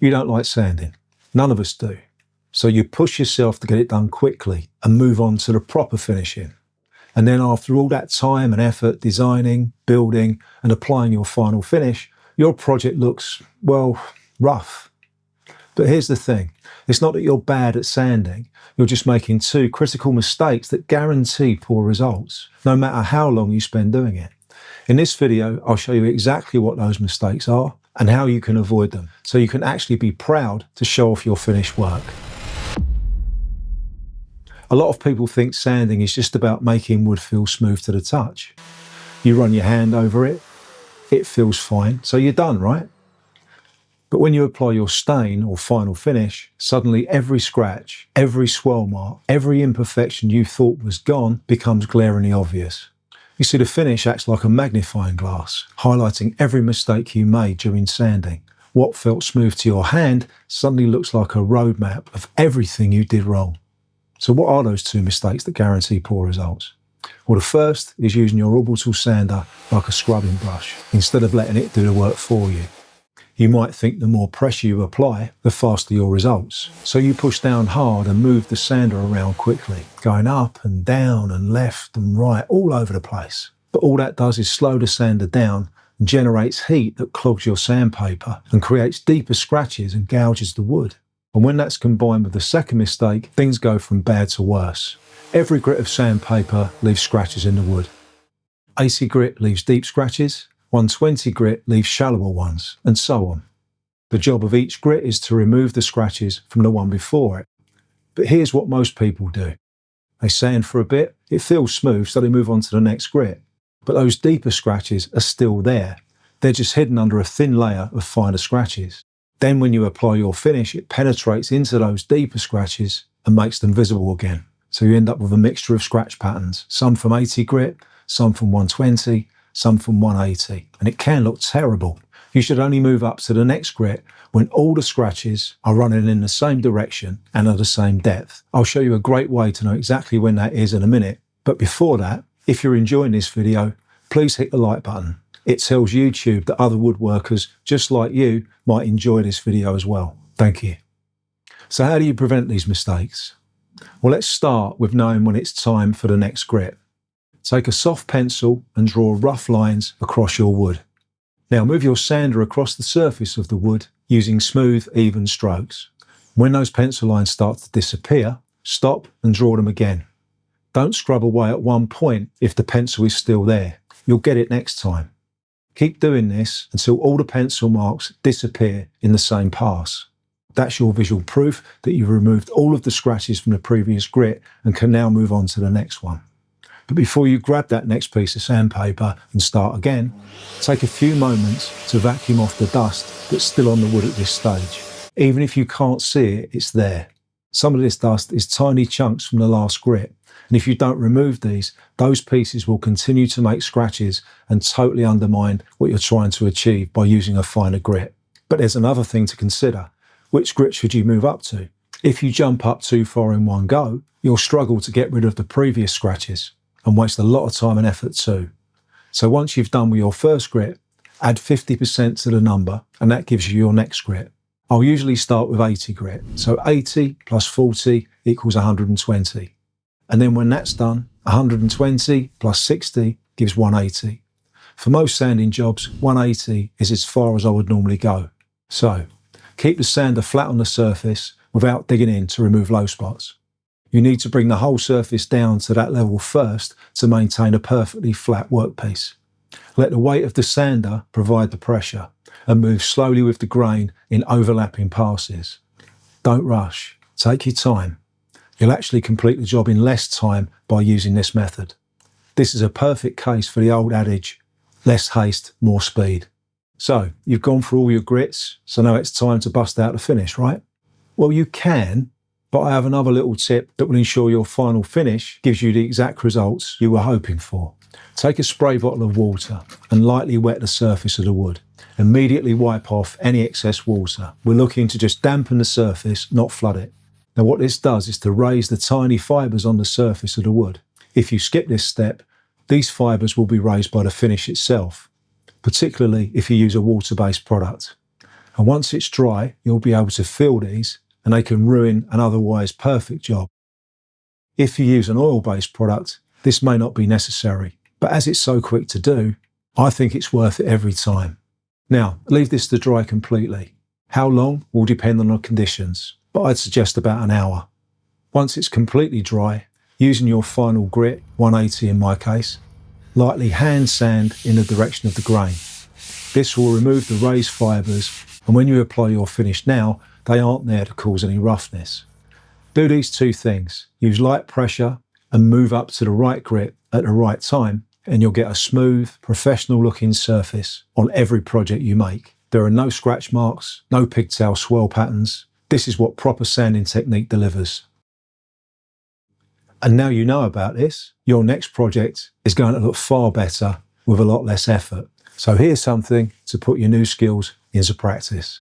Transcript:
You don't like sanding. None of us do. So you push yourself to get it done quickly and move on to the proper finishing. And then after all that time and effort designing, building and applying your final finish, your project looks, well, rough. But here's the thing. It's not that you're bad at sanding. You're just making two critical mistakes that guarantee poor results, no matter how long you spend doing it. In this video, I'll show you exactly what those mistakes are and how you can avoid them, so you can actually be proud to show off your finished work. A lot of people think sanding is just about making wood feel smooth to the touch. You run your hand over it, it feels fine, so you're done, right? But when you apply your stain or final finish, suddenly every scratch, every swirl mark, every imperfection you thought was gone becomes glaringly obvious. You see, the finish acts like a magnifying glass, highlighting every mistake you made during sanding. What felt smooth to your hand suddenly looks like a roadmap of everything you did wrong. So what are those two mistakes that guarantee poor results? Well, the first is using your orbital sander like a scrubbing brush, instead of letting it do the work for you. You might think the more pressure you apply, the faster your results. So you push down hard and move the sander around quickly, going up and down and left and right, all over the place. But all that does is slow the sander down and generates heat that clogs your sandpaper and creates deeper scratches and gouges the wood. And when that's combined with the second mistake, things go from bad to worse. Every grit of sandpaper leaves scratches in the wood. 80 grit leaves deep scratches, 120 grit leaves shallower ones, and so on. The job of each grit is to remove the scratches from the one before it. But here's what most people do. They sand for a bit, it feels smooth, so they move on to the next grit. But those deeper scratches are still there. They're just hidden under a thin layer of finer scratches. Then when you apply your finish, it penetrates into those deeper scratches and makes them visible again. So you end up with a mixture of scratch patterns, some from 80 grit, some from 120, some from 180, and it can look terrible. You should only move up to the next grit when all the scratches are running in the same direction and are the same depth. I'll show you a great way to know exactly when that is in a minute. But before that, if you're enjoying this video, please hit the like button. It tells YouTube that other woodworkers just like you might enjoy this video as well. Thank you. So how do you prevent these mistakes? Well, let's start with knowing when it's time for the next grit. Take a soft pencil and draw rough lines across your wood. Now move your sander across the surface of the wood using smooth, even strokes. When those pencil lines start to disappear, stop and draw them again. Don't scrub away at one point if the pencil is still there. You'll get it next time. Keep doing this until all the pencil marks disappear in the same pass. That's your visual proof that you've removed all of the scratches from the previous grit and can now move on to the next one. But before you grab that next piece of sandpaper and start again, take a few moments to vacuum off the dust that's still on the wood at this stage. Even if you can't see it, it's there. Some of this dust is tiny chunks from the last grit, and if you don't remove these, those pieces will continue to make scratches and totally undermine what you're trying to achieve by using a finer grit. But there's another thing to consider. Which grit should you move up to? If you jump up too far in one go, you'll struggle to get rid of the previous scratches and waste a lot of time and effort too. So once you've done with your first grit, add 50% to the number and that gives you your next grit. I'll usually start with 80 grit, so 80 plus 40 equals 120. And then when that's done, 120 plus 60 gives 180. For most sanding jobs, 180 is as far as I would normally go. So keep the sander flat on the surface without digging in to remove low spots. You need to bring the whole surface down to that level first to maintain a perfectly flat workpiece. Let the weight of the sander provide the pressure and move slowly with the grain in overlapping passes. Don't rush, take your time. You'll actually complete the job in less time by using this method. This is a perfect case for the old adage, less haste, more speed. So, you've gone through all your grits, so now it's time to bust out the finish, right? Well, you can, but I have another little tip that will ensure your final finish gives you the exact results you were hoping for. Take a spray bottle of water and lightly wet the surface of the wood. Immediately wipe off any excess water. We're looking to just dampen the surface, not flood it. Now what this does is to raise the tiny fibres on the surface of the wood. If you skip this step, these fibres will be raised by the finish itself, particularly if you use a water-based product. And once it's dry, you'll be able to feel these and they can ruin an otherwise perfect job. If you use an oil-based product, this may not be necessary, but as it's so quick to do, I think it's worth it every time. Now, leave this to dry completely. How long will depend on the conditions, but I'd suggest about an hour. Once it's completely dry, using your final grit, 180 in my case, lightly hand sand in the direction of the grain. This will remove the raised fibres, and when you apply your finish now, they aren't there to cause any roughness. Do these two things, use light pressure and move up to the right grit at the right time, and you'll get a smooth, professional looking surface on every project you make. There are no scratch marks, no pigtail swirl patterns. This is what proper sanding technique delivers. And now you know about this, your next project is going to look far better with a lot less effort. So here's something to put your new skills into practice.